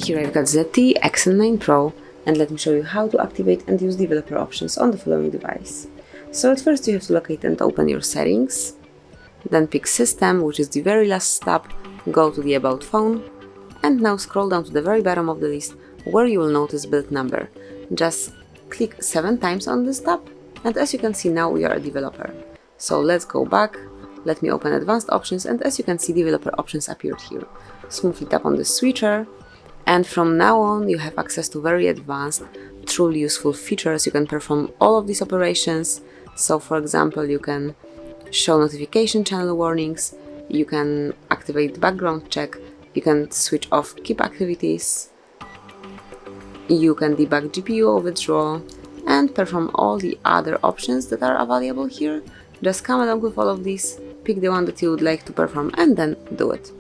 Here I've got ZTE Axon 9 Pro, and let me show you how to activate and use developer options on the following device. So at first you have to locate and open your settings, then pick System, which is the very last tab, go to the About Phone, and now scroll down to the very bottom of the list where you will notice build number. Just click 7 times on this tab, and as you can see now we are a developer. So let's go back, let me open Advanced Options, and as you can see developer options appeared here. Smoothly tap on the switcher, and from now on you have access to very advanced, truly useful features. You can perform all of these operations. So for example, you can show notification channel warnings, you can activate background check, you can switch off keep activities, you can debug GPU overdraw, and perform all the other options that are available here. Just come along with all of these, pick the one that you would like to perform, and then do it.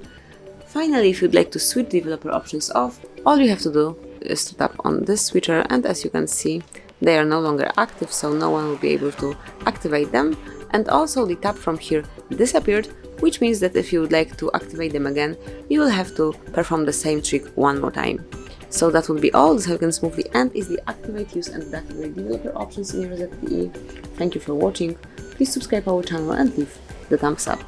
Finally, if you'd like to switch developer options off, all you have to do is to tap on this switcher, and as you can see, they are no longer active, so no one will be able to activate them. And also the tab from here disappeared, which means that if you would like to activate them again, you will have to perform the same trick one more time. So that will be all. This is how you can smoothly and easily activate, use and deactivate developer options in your ZTE. Thank you for watching. Please subscribe our channel and leave the thumbs up.